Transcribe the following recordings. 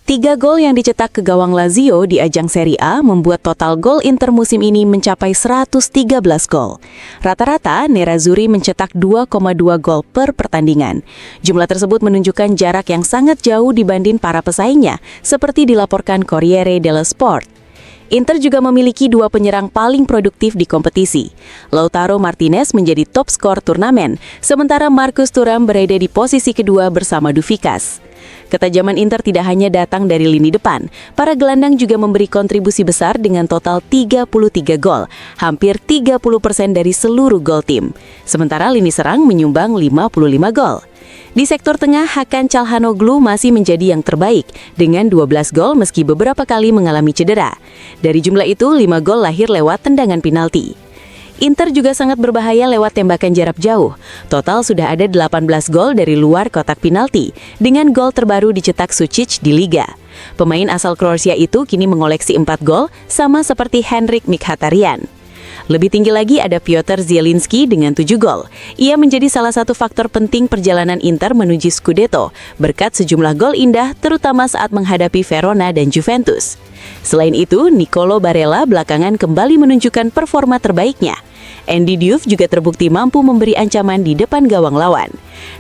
Tiga gol yang dicetak ke gawang Lazio di ajang Serie A membuat total gol Inter musim ini mencapai 113 gol. Rata-rata, Nerazzurri mencetak 2,2 gol per pertandingan. Jumlah tersebut menunjukkan jarak yang sangat jauh dibanding para pesaingnya, seperti dilaporkan Corriere dello Sport. Inter juga memiliki dua penyerang paling produktif di kompetisi. Lautaro Martinez menjadi top skor turnamen, sementara Marcus Thuram berada di posisi kedua bersama Doufikas. Ketajaman Inter tidak hanya datang dari lini depan, para gelandang juga memberi kontribusi besar dengan total 33 gol, hampir 30% dari seluruh gol tim. Sementara lini serang menyumbang 55 gol. Di sektor tengah, Hakan Çalhanoğlu masih menjadi yang terbaik dengan 12 gol meski beberapa kali mengalami cedera. Dari jumlah itu, 5 gol lahir lewat tendangan penalti. Inter juga sangat berbahaya lewat tembakan jarak jauh. Total sudah ada 18 gol dari luar kotak penalti, dengan gol terbaru dicetak Sučić di Liga. Pemain asal Kroasia itu kini mengoleksi 4 gol, sama seperti Henrik Mkhitaryan. Lebih tinggi lagi ada Piotr Zielinski dengan 7 gol. Ia menjadi salah satu faktor penting perjalanan Inter menuju Scudetto, berkat sejumlah gol indah terutama saat menghadapi Verona dan Juventus. Selain itu, Nicolo Barella belakangan kembali menunjukkan performa terbaiknya. Andy Diouf juga terbukti mampu memberi ancaman di depan gawang lawan.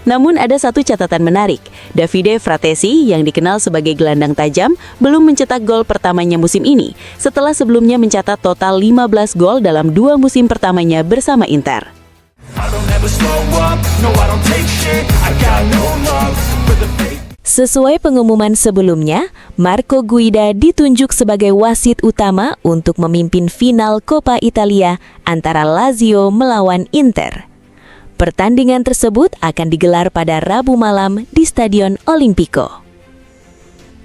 Namun ada satu catatan menarik, Davide Fratesi yang dikenal sebagai gelandang tajam belum mencetak gol pertamanya musim ini, setelah sebelumnya mencatat total 15 gol dalam 2 musim pertamanya bersama Inter. Sesuai pengumuman sebelumnya, Marco Guida ditunjuk sebagai wasit utama untuk memimpin final Coppa Italia antara Lazio melawan Inter. Pertandingan tersebut akan digelar pada Rabu malam di Stadion Olimpico.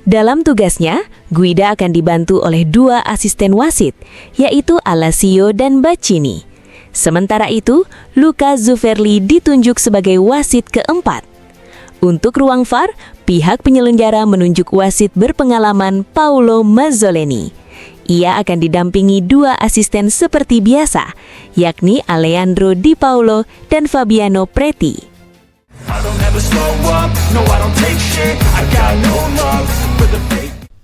Dalam tugasnya, Guida akan dibantu oleh 2 asisten wasit, yaitu Alassio dan Baccini. Sementara itu, Luca Zuverli ditunjuk sebagai wasit keempat. Untuk ruang VAR, pihak penyelenggara menunjuk wasit berpengalaman Paolo Mazzoleni. Ia akan didampingi 2 asisten seperti biasa, yakni Alejandro Di Paolo dan Fabiano Preti.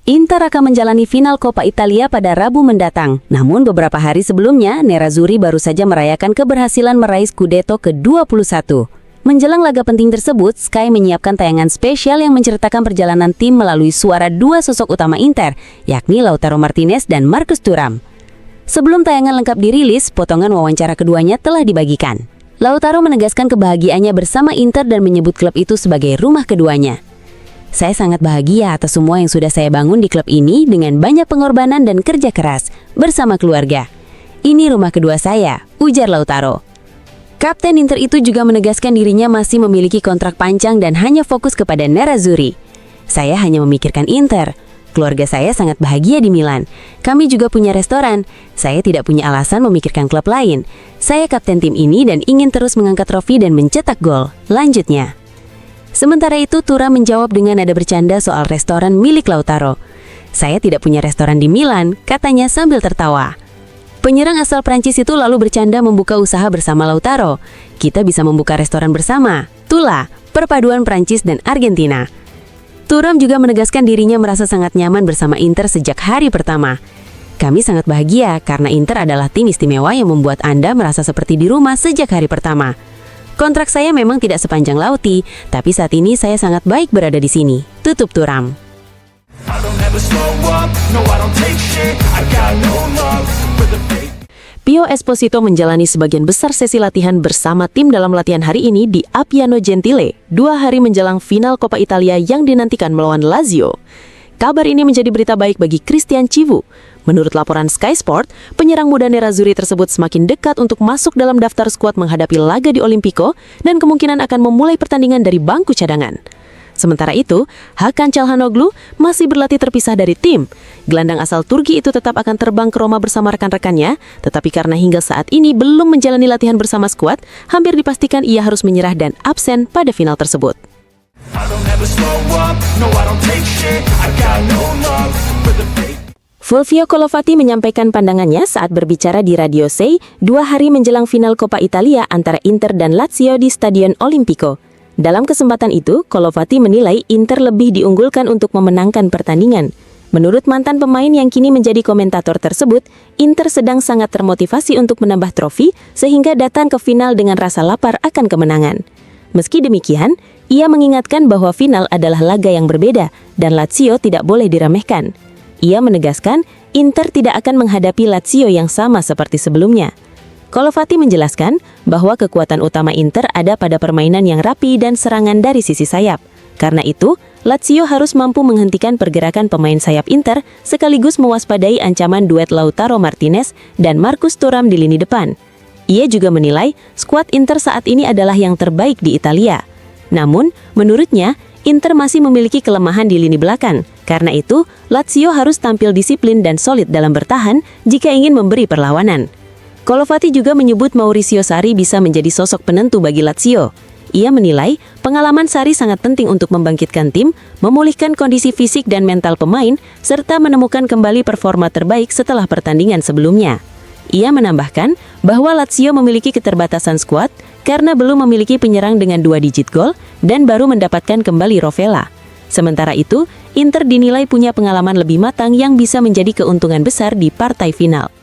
Inter akan menjalani final Coppa Italia pada Rabu mendatang. Namun beberapa hari sebelumnya, Nerazzurri baru saja merayakan keberhasilan meraih Scudetto ke-21. Menjelang laga penting tersebut, Sky menyiapkan tayangan spesial yang menceritakan perjalanan tim melalui suara 2 sosok utama Inter, yakni Lautaro Martinez dan Marcus Thuram. Sebelum tayangan lengkap dirilis, potongan wawancara keduanya telah dibagikan. Lautaro menegaskan kebahagiaannya bersama Inter dan menyebut klub itu sebagai rumah keduanya. Saya sangat bahagia atas semua yang sudah saya bangun di klub ini dengan banyak pengorbanan dan kerja keras bersama keluarga. Ini rumah kedua saya, ujar Lautaro. Kapten Inter itu juga menegaskan dirinya masih memiliki kontrak panjang dan hanya fokus kepada Nerazzurri. Saya hanya memikirkan Inter. Keluarga saya sangat bahagia di Milan. Kami juga punya restoran. Saya tidak punya alasan memikirkan klub lain. Saya kapten tim ini dan ingin terus mengangkat trofi dan mencetak gol. Lanjutnya. Sementara itu, Thuram menjawab dengan nada bercanda soal restoran milik Lautaro. Saya tidak punya restoran di Milan, katanya sambil tertawa. Penyerang asal Prancis itu lalu bercanda membuka usaha bersama Lautaro. Kita bisa membuka restoran bersama. Itulah perpaduan Prancis dan Argentina. Thuram juga menegaskan dirinya merasa sangat nyaman bersama Inter sejak hari pertama. Kami sangat bahagia karena Inter adalah tim istimewa yang membuat Anda merasa seperti di rumah sejak hari pertama. Kontrak saya memang tidak sepanjang Lauti, tapi saat ini saya sangat baik berada di sini. Tutup Thuram. Pio Esposito menjalani sebagian besar sesi latihan bersama tim dalam latihan hari ini di Appiano Gentile, 2 hari menjelang final Coppa Italia yang dinantikan melawan Lazio. Kabar ini menjadi berita baik bagi Christian Chivu. Menurut laporan Sky Sport, penyerang muda Nerazzurri tersebut semakin dekat untuk masuk dalam daftar skuad menghadapi laga di Olimpico dan kemungkinan akan memulai pertandingan dari bangku cadangan. Sementara itu, Hakan Çalhanoğlu masih berlatih terpisah dari tim. Gelandang asal Turki itu tetap akan terbang ke Roma bersama rekan-rekannya, tetapi karena hingga saat ini belum menjalani latihan bersama skuad, hampir dipastikan ia harus menyerah dan absen pada final tersebut. Fulvio Colovati menyampaikan pandangannya saat berbicara di Radio 6 2 hari menjelang final Coppa Italia antara Inter dan Lazio di Stadion Olimpico. Dalam kesempatan itu, Kolovati menilai Inter lebih diunggulkan untuk memenangkan pertandingan. Menurut mantan pemain yang kini menjadi komentator tersebut, Inter sedang sangat termotivasi untuk menambah trofi sehingga datang ke final dengan rasa lapar akan kemenangan. Meski demikian, ia mengingatkan bahwa final adalah laga yang berbeda dan Lazio tidak boleh diremehkan. Ia menegaskan, Inter tidak akan menghadapi Lazio yang sama seperti sebelumnya. Kolovati menjelaskan bahwa kekuatan utama Inter ada pada permainan yang rapi dan serangan dari sisi sayap. Karena itu, Lazio harus mampu menghentikan pergerakan pemain sayap Inter sekaligus mewaspadai ancaman duet Lautaro Martinez dan Marcus Thuram di lini depan. Ia juga menilai skuad Inter saat ini adalah yang terbaik di Italia. Namun, menurutnya, Inter masih memiliki kelemahan di lini belakang. Karena itu, Lazio harus tampil disiplin dan solid dalam bertahan jika ingin memberi perlawanan. Kolovati juga menyebut Maurizio Sarri bisa menjadi sosok penentu bagi Lazio. Ia menilai pengalaman Sarri sangat penting untuk membangkitkan tim, memulihkan kondisi fisik dan mental pemain, serta menemukan kembali performa terbaik setelah pertandingan sebelumnya. Ia menambahkan bahwa Lazio memiliki keterbatasan skuad karena belum memiliki penyerang dengan 2 digit gol dan baru mendapatkan kembali Rovella. Sementara itu, Inter dinilai punya pengalaman lebih matang yang bisa menjadi keuntungan besar di partai final.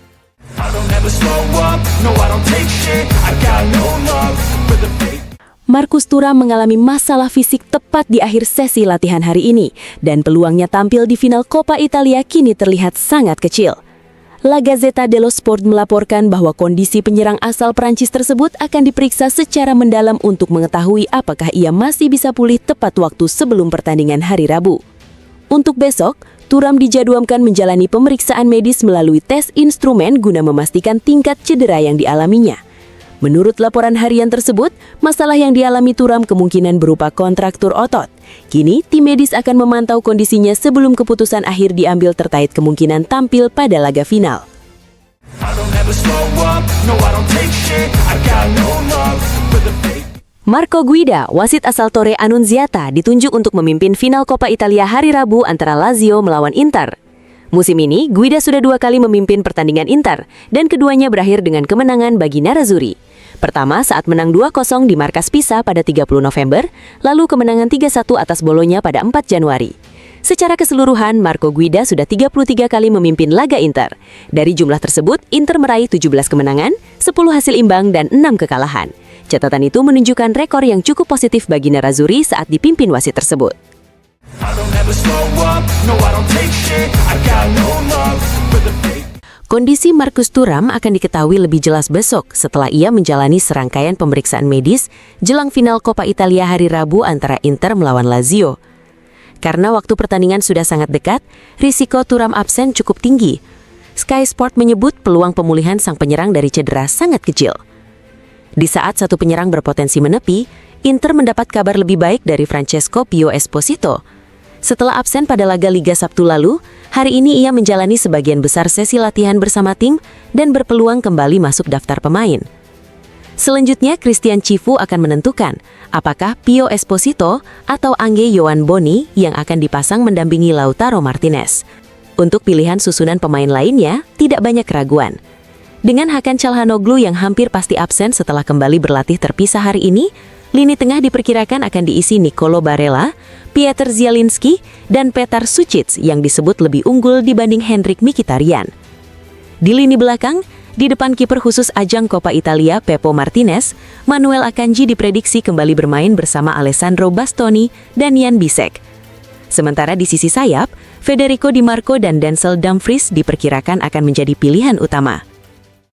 Marcus Thuram mengalami masalah fisik tepat di akhir sesi latihan hari ini, dan peluangnya tampil di final Coppa Italia kini terlihat sangat kecil. La Gazzetta dello Sport melaporkan bahwa kondisi penyerang asal Prancis tersebut akan diperiksa secara mendalam untuk mengetahui apakah ia masih bisa pulih tepat waktu sebelum pertandingan hari Rabu. Untuk besok, Thuram dijadwalkan menjalani pemeriksaan medis melalui tes instrumen guna memastikan tingkat cedera yang dialaminya. Menurut laporan harian tersebut, masalah yang dialami Thuram kemungkinan berupa kontraktur otot. Kini, tim medis akan memantau kondisinya sebelum keputusan akhir diambil terkait kemungkinan tampil pada laga final. Marco Guida, wasit asal Torre Annunziata, ditunjuk untuk memimpin final Coppa Italia hari Rabu antara Lazio melawan Inter. Musim ini, Guida sudah 2 kali memimpin pertandingan Inter, dan keduanya berakhir dengan kemenangan bagi Nerazzurri. Pertama saat menang 2-0 di markas Pisa pada 30 November, lalu kemenangan 3-1 atas Bologna pada 4 Januari. Secara keseluruhan, Marco Guida sudah 33 kali memimpin laga Inter. Dari jumlah tersebut, Inter meraih 17 kemenangan, 10 hasil imbang, dan 6 kekalahan. Catatan itu menunjukkan rekor yang cukup positif bagi Nerazzurri saat dipimpin wasit tersebut. Kondisi Marcus Thuram akan diketahui lebih jelas besok setelah ia menjalani serangkaian pemeriksaan medis jelang final Coppa Italia hari Rabu antara Inter melawan Lazio. Karena waktu pertandingan sudah sangat dekat, risiko Thuram absen cukup tinggi. Sky Sport menyebut peluang pemulihan sang penyerang dari cedera sangat kecil. Di saat satu penyerang berpotensi menepi, Inter mendapat kabar lebih baik dari Francesco Pio Esposito. Setelah absen pada laga Liga Sabtu lalu, hari ini ia menjalani sebagian besar sesi latihan bersama tim dan berpeluang kembali masuk daftar pemain. Selanjutnya, Christian Cifu akan menentukan apakah Pio Esposito atau Angge Yohan Boni yang akan dipasang mendampingi Lautaro Martinez. Untuk pilihan susunan pemain lainnya, tidak banyak keraguan. Dengan Hakan Çalhanoğlu yang hampir pasti absen setelah kembali berlatih terpisah hari ini, lini tengah diperkirakan akan diisi Nicolo Barella, Piotr Zielinski, dan Petar Sucic yang disebut lebih unggul dibanding Henrikh Mkhitaryan. Di lini belakang, di depan kiper khusus ajang Coppa Italia Pepo Martinez, Manuel Akanji diprediksi kembali bermain bersama Alessandro Bastoni dan Jan Bisek. Sementara di sisi sayap, Federico Di Marco dan Denzel Dumfries diperkirakan akan menjadi pilihan utama.